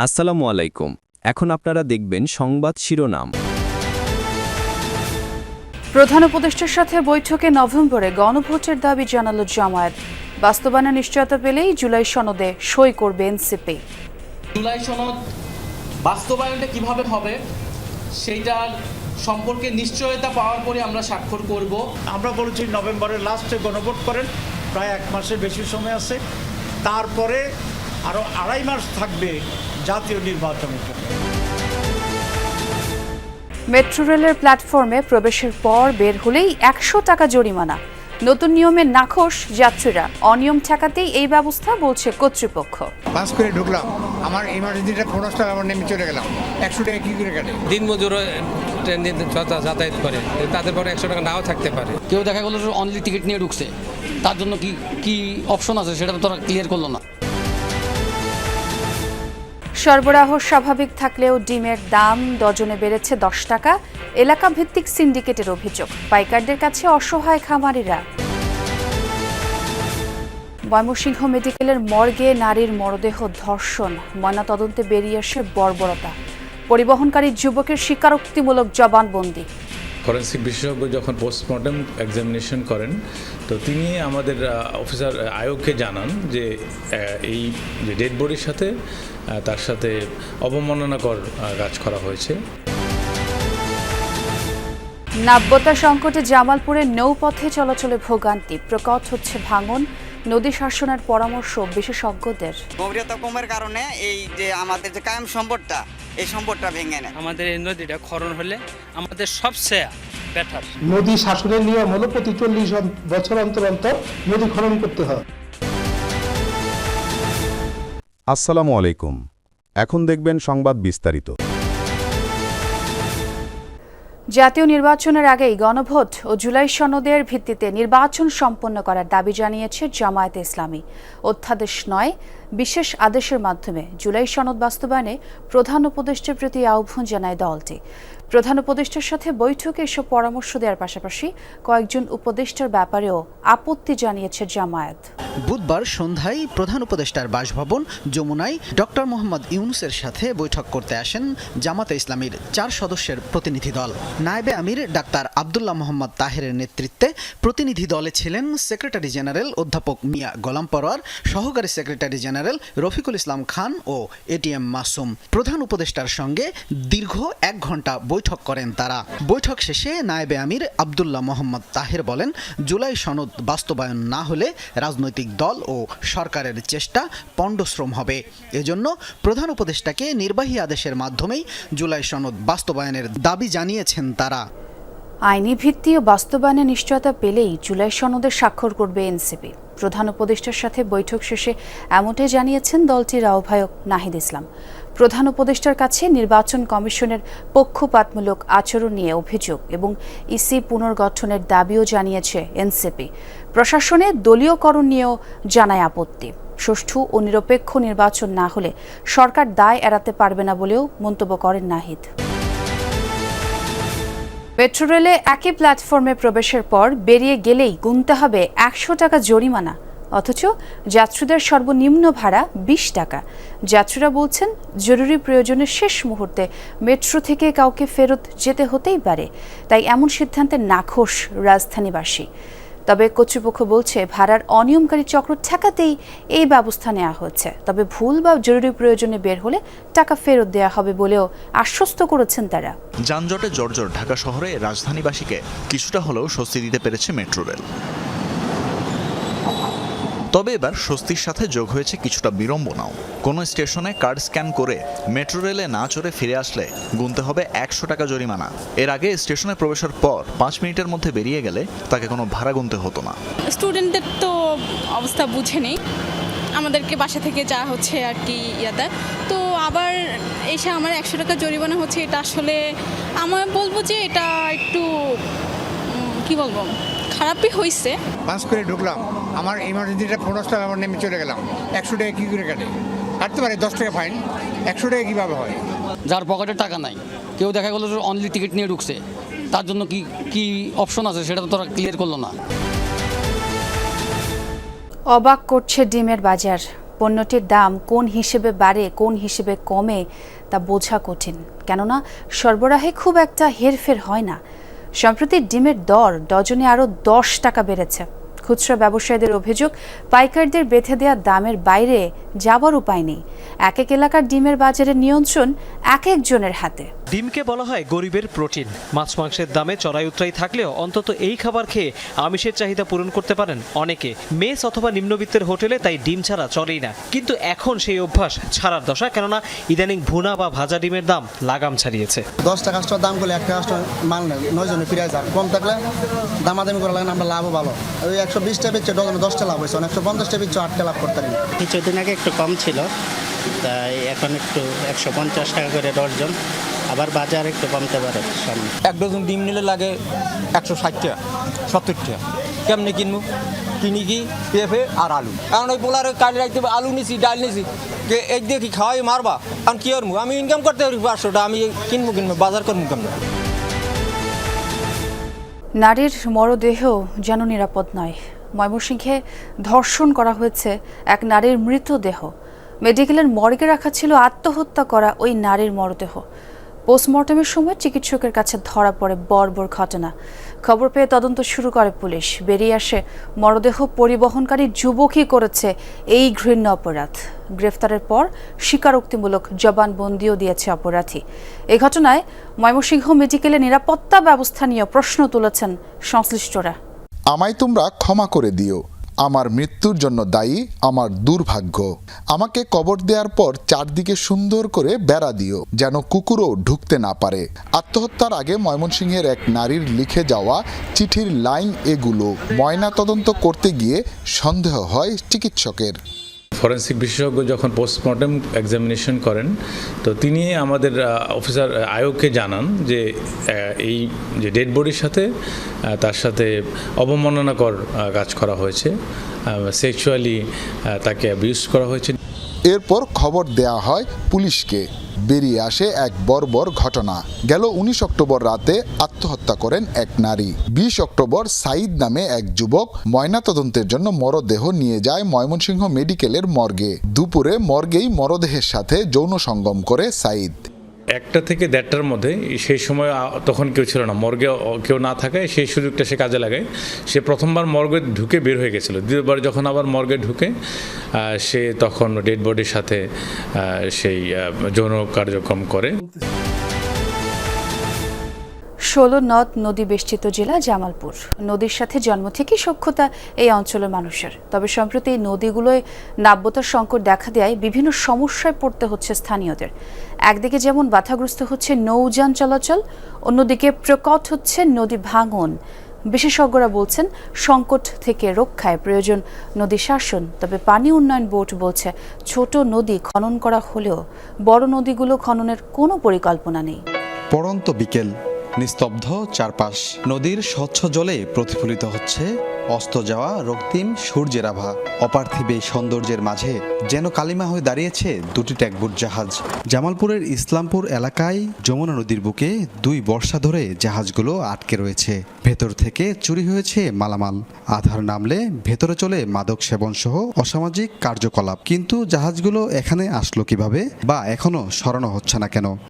আসসালামু আলাইকুম। এখন আপনারা দেখবেন সংবাদ শিরোনাম। প্রধান উপদেষ্টার সাথে বৈঠকে নভেম্বরে গণভোটের দাবি জানালো জামায়াত। বাস্তবায়নের নিশ্চয়তা পেলেই জুলাই সনদে সই করবে এনসিপি। জুলাই সনদ বাস্তবায়নটা কিভাবে হবে সেইটার সম্পর্কে নিশ্চয়তা পাওয়ার পরে আমরা স্বাক্ষর করব। আমরা বলেছি নভেম্বরের লাস্টে গণভোট করেন, প্রায় 1 মাসের বেশি সময় আছে। তারপরে আরও 2.5 মাস থাকবে জাতীয় নির্বাচনের জন্য। মেট্রো রেলের প্ল্যাটফর্মে প্রবেশের পর বের হলেই 100 টাকা জরিমানা। নতুন নিয়মে নাখোশ যাত্রীরা, অনিয়ম ঠেকাতেই এই ব্যবস্থা বলছে কর্তৃপক্ষ। পাস করে ঢুকলাম, আমার ইমার্জেন্সিটা 50 টাকা আমার নেমে চলে গেলাম, 100 টাকা কি করে কাটে? দিনমজুর ট্রেন যাতায়াত করে, তাদের পরে 100 টাকা নাও থাকতে পারে। কেউ দেখা গেলো অনলি টিকিট নিয়ে ঢুকছে, তার জন্য কি অপশন আছে সেটা তো তারা ক্লিয়ার করলো না। সরবরাহ স্বাভাবিক থাকলেও ডিমের দাম ডজনে বেড়েছে 10 টাকা। এলাকা ভিত্তিক সিন্ডিকেটের অভিযোগ, পাইকারদের কাছে অসহায় খামারিরা। ময়মনসিংহ মেডিকেলের মর্গে নারীর মরদেহ ধর্ষণ, ময়নাতদন্তে বেরিয়ে আসে বর্বরতা। পরিবহনকারী যুবকের স্বীকারোক্তিমূলক জবানবন্দি। ফরেন্সিক বিশেষজ্ঞ যখন পোস্টমর্টেম এক্সামিনেশন করেন, তো তিনি আমাদের অফিসার আয়োগকে জানান যে এই যে ডেড বডির সাথে তার সাথে অবমাননাকর কাজ করা হয়েছে। নাব্যতা সংকটে জামালপুরে নৌপথে চলাচলে ভোগান্তি, প্রকট হচ্ছে ভাঙন। নদী শাসনের পরামর্শ বিশেষজ্ঞদের। গভীরতা কমের কারণে এই যে আমাদের যে কায়েম সম্পদটা, এই সম্পদটা ভেঙে নেয়। আমাদের এই নদীটা খনন হলে আমাদের সবচেয়ে বেটার। নদী শাসনের নিয়ম হলো প্রতি 40 বছর অন্তর অন্তর নদী খনন করতে হয়। আসসালামু আলাইকুম। এখন দেখবেন সংবাদ বিস্তারিত। জাতীয় নির্বাচনের আগেই গণভোট ও জুলাই সনদের ভিত্তিতে নির্বাচন সম্পন্ন করার দাবি জানিয়েছে জামায়াতে ইসলামী। অধ্যাদেশ 9 বিশেষ আদেশের মাধ্যমে জুলাই সনদ বাস্তবায়নে প্রধান উপদেষ্টার প্রতি আহ্বান জানায় দলটি। প্রধান উপদেষ্টার সাথে বৈঠকে এসব পরামর্শ দেওয়ার পাশাপাশি কয়েকজন উপদেষ্টার ব্যাপারেও আপত্তি জানিয়েছে জামায়াত। বুধবার সন্ধ্যায় প্রধান উপদেষ্টার বাসভবন যমুনায় ডক্টর মোহাম্মদ ইউনূসের সাথে বৈঠক করতে আসেন জামাতে ইসলামীর 4 সদস্যের প্রতিনিধি দল। নায়েবে আমির ডাক্তার আব্দুল্লাহ মোহাম্মদ তাহেরের নেতৃত্বে প্রতিনিধি দলে ছিলেন সেক্রেটারি জেনারেল অধ্যাপক মিয়া গোলাম পরোয়ার, সহকারী সেক্রেটারি জেনারেল রফিকুল ইসলাম খান ও এটিএম মাসুম। প্রধান উপদেষ্টার সঙ্গে দীর্ঘ 1 ঘণ্টা বৈঠক করেন তারা। বৈঠক শেষে নায়েবে আমির আব্দুল্লাহ মোহাম্মদ তাহের বলেন, জুলাই সনদ বাস্তবায়ন না হলে রাজনৈতিক দল ও সরকারের চেষ্টা পণ্ডশ্রম হবে। এজন্য প্রধান উপদেষ্টাকে নির্বাহী আদেশের মাধ্যমেই জুলাই সনদ বাস্তবায়নের দাবি জানিয়েছেন তারা। আইনি ভিত্তি ও বাস্তবায়নের নিশ্চয়তা পেলেই জুলাই সনদে স্বাক্ষর করবে এনসিপি। প্রধান উপদেষ্টার সাথে বৈঠক শেষে এমনটাই জানিয়েছেন দলটির আহ্বায়ক নাহিদ ইসলাম। প্রধান উপদেষ্টার কাছে নির্বাচন কমিশনের পক্ষপাতমূলক আচরণ নিয়ে অভিযোগ এবং ইসি পুনর্গঠনের দাবিও জানিয়েছে এনসিপি। প্রশাসনে দলীয়করণ নিয়েও জানায় আপত্তি। সুষ্ঠু ও নিরপেক্ষ নির্বাচন না হলে সরকার দায় এড়াতে পারবে না বলেও মন্তব্য করেন নাহিদ। মেট্রো রেলে একই প্ল্যাটফর্মে প্রবেশের পর বেরিয়ে গেলেই গুনতে হবে 100 টাকা জরিমানা, অথচ যাত্রীদের সর্বনিম্ন ভাড়া 20 টাকা। যাত্রীরা বলছেন, জরুরি প্রয়োজনে শেষ মুহূর্তে মেট্রো থেকে কাউকে ফেরত যেতে হতেই পারে, তাই এমন সিদ্ধান্তে নাখোশ রাজধানীবাসী। তবে কর্তৃপক্ষ বলছে, ভাড়ার অনিয়মকারী চক্র ঠেকাতেই এই ব্যবস্থা নেওয়া হচ্ছে। তবে ভুল বা জরুরি প্রয়োজনে বের হলে টাকা ফেরত দেওয়া হবে বলেও আশ্বস্ত করেছেন তারা। যানজটে জর্জর ঢাকা শহরে রাজধানীবাসীকে কিছুটা হলেও স্বস্তি দিতে পেরেছে মেট্রো রেল। তবে এবার স্বস্তির সাথে যোগ হয়েছে কিছুটা বিড়ম্বনাও। কোনো স্টেশনে কার্ড স্ক্যান করে মেট্রো রেলে না চড়ে ফিরে আসলে গুনতে হবে 100 টাকা জরিমানা। এর আগে স্টেশনে প্রবেশের পর 5 মিনিটের মধ্যে বেরিয়ে গেলে তাকে কোনো ভাড়া গুনতে হতো না। স্টুডেন্টদের তো অবস্থা বুঝেনি, আমাদেরকে বাসা থেকে যা হচ্ছে আর কি ইয়াতে, তো আবার এসে আমার 100 টাকা জরিমানা হচ্ছে। এটা আসলে আমার বলবো যে এটা একটু কি বলবো, খারাপই হয়েছে। পাস করে ঢুকলাম, আমার ইমার্জেন্সিটা 50 টাকা আমার নেমে চলে গেলাম, 100 টাকা কি করে কাটে? কাটতে পারে 10 টাকা ফাইন, 100 টাকা কীভাবে হয়? যার পকেটে টাকা নাই, কেউ দেখা গেলো অনলি টিকিট নিয়ে ঢুকছে, তার জন্য কি অপশন আছে সেটা তো তারা ক্লিয়ার করলো না। অবাক করছে ডিমের বাজার। পণ্যটির দাম কোন হিসেবে বাড়ে কোন হিসেবে কমে তা বোঝা কঠিন, কেননা সরবরাহে খুব একটা হেরফের হয় না। সম্প্রতি ডিমের দর ডজনে আরও 10 টাকা বেড়েছে। খুচরা ব্যবসায়ীদের অভিযোগ, পাইকারদের বেঁধে দেওয়া দামের বাইরে যাবার উপায় নেই। এক এক এলাকার ডিমের বাজারের নিয়ন্ত্রণ এক একজনের হাতে। ডিমকে বলা হয় গরিবের প্রোটিন। মাছ মাংসের দামে চড়াই উতরাই থাকলেও অন্তত এই খাবার খেয়ে আমিষের চাহিদা পূরণ করতে পারেন অনেকে। মেস অথবা নিম্নবিত্তের হোটেলে তাই ডিম ছাড়া চলেই না। কিন্তু এখন সেই অভ্যাস ছাড়ার দশা, কেননা ইদানিং ভুনা বা ভাজা ডিমের দাম লাগাম ছাড়িয়েছে। 10 টাকা কাস্টমার দাম করলে 1 টাকা কাস্টমার মাল নেয়, 9 জনে ফিরে যায়। কম থাকলে দামাদামি করা লাগে না, আমরা লাভও ভালো। ওই 120 টাকা বেচছে ডজনে 10টা লাভ হয়েছে, 150 টাকা বেচছে 8টা লাভ করতে পারি। কিছুদিন আগে একটু কম ছিল, তাই এখন একটু 150 টাকা করে ডজন, আবার বাজার একটু কমতে পারে সামনে। 1 ডজন ডিম নিলে লাগে 160 টাকা 70 টাকা। কেমনি কিনবো? কিনি কি পেঁপে আর আলু। এখন ওই পোলার কালি রাখতে আলু নিছি, ডাল নিছি, এক দিয়ে কি খাওয়াই মারবা। এখন কি করবো? আমি ইনকাম করতে পারি 500 টাকা, আমি কিনবো বাজার করবো কেমন? নারীর মরদেহ যেন নিরাপদ নয়। ময়মনসিংহে ধর্ষণ করা হয়েছে এক নারীর মৃতদেহ। মেডিকেলের মর্গে রাখা ছিল আত্মহত্যা করা ওই নারীর মরদেহ। পোস্টমর্টমের সময় চিকিৎসকের কাছে ধরা পড়ে বর্বর ঘটনা। খবর পেয়ে তদন্ত শুরু করে পুলিশ। বেরিয়ে আসে মরদেহ পরিবহনকারী যুবকই করেছে এই ঘৃণ্য অপরাধ। গ্রেফতারের পর স্বীকারোক্তিমূলক জবানবন্দিও দিয়েছে অপরাধী। এই ঘটনায় ময়মনসিংহ মেডিকেলে নিরাপত্তা ব্যবস্থা নিয়ে প্রশ্ন তুলেছেন সংশ্লিষ্টরা। আমায় তোমরা ক্ষমা করে দিও, আমার মৃত্যুর জন্য দায়ী আমার দুর্ভাগ্য। আমাকে কবর দেওয়ার পর চারদিকে সুন্দর করে বেড়া দিও, যেন কুকুরও ঢুকতে না পারে। আত্মহত্যার আগে ময়মনসিংহের এক নারীর লিখে যাওয়া চিঠির লাইন এগুলো। ময়না তদন্ত করতে গিয়ে সন্দেহ হয় চিকিৎসকের। ফরেন্সিক বিশেষজ্ঞ যখন পোস্টমর্টেম এক্সামিনেশন করেন, তো তিনি আমাদের অফিসার আয়োগকে জানান যে এই যে ডেড বডির সাথে তার সাথে অবমাননাকর কাজ করা হয়েছে, সেক্সুয়ালি তাকে অ্যাবিউজ করা হয়েছে। এরপর খবর দেয়া হয় পুলিশকে। বেরিয়ে আসে এক বর্বর ঘটনা। গেল 19 অক্টোবর রাতে আত্মহত্যা করেন এক নারী। 20 অক্টোবর সাইদ নামে এক যুবক ময়নাতদন্তের জন্য মরদেহ নিয়ে যায় ময়মনসিংহ মেডিকেলের মর্গে। দুপুরে মর্গেই মরদেহের সাথে যৌন সঙ্গম করে সাইদ। 1টা থেকে 1:30টার মধ্যে, সেই সময় তখন কেউ ছিল না, মর্গে কেউ না থাকায় সেই সুযোগটা সে কাজে লাগায়। সে প্রথমবার মর্গে ঢুকে বের হয়ে গেছিল। দ্বিতীয়বার যখন আবার মর্গে ঢুকে সে তখন ডেড বডির সাথে সেই যৌন কার্যক্রম করে। 16 নদ নদী বেষ্টিত জেলা জামালপুর। নদীর সাথে জন্ম থেকে সখ্যতা এই অঞ্চলের মানুষের। তবে সম্প্রতি এই নদীগুলোয় নাব্যতার সংকট দেখা দেয় বিভিন্ন সমস্যায় পড়তে হচ্ছে স্থানীয়দের। একদিকে যেমন বাধাগ্রস্ত হচ্ছে নৌযান চলাচল, অন্যদিকে প্রকট হচ্ছে নদী ভাঙন। বিশেষজ্ঞরা বলছেন সংকট থেকে রক্ষায় প্রয়োজন নদী শাসন। তবে পানি উন্নয়ন বোর্ড বলছে ছোট নদী খনন করা হলেও বড় নদীগুলো খননের কোনো পরিকল্পনা নেই। পড়ন্ত বিকেল, নিস্তব্ধ চারপাশ। নদীর স্বচ্ছ জলে প্রতিফলিত হচ্ছে অস্ত যাওয়া রক্তিম সূর্যের আভা। অপার্থিব এই সৌন্দর্যের মাঝে যেন কালিমা হয়ে দাঁড়িয়েছে দুটি ট্যাগবোট জাহাজ। জামালপুরের ইসলামপুর এলাকায় যমুনা নদীর বুকে 2 বর্ষা ধরে জাহাজগুলো আটকে রয়েছে। ভেতর থেকে চুরি হয়েছে মালামাল। আধার নামলে ভেতরে চলে মাদক সেবন সহ অসামাজিক কার্যকলাপ। কিন্তু জাহাজগুলো এখানে আসলো কিভাবে, বা এখনো সরানো হচ্ছে না কেন?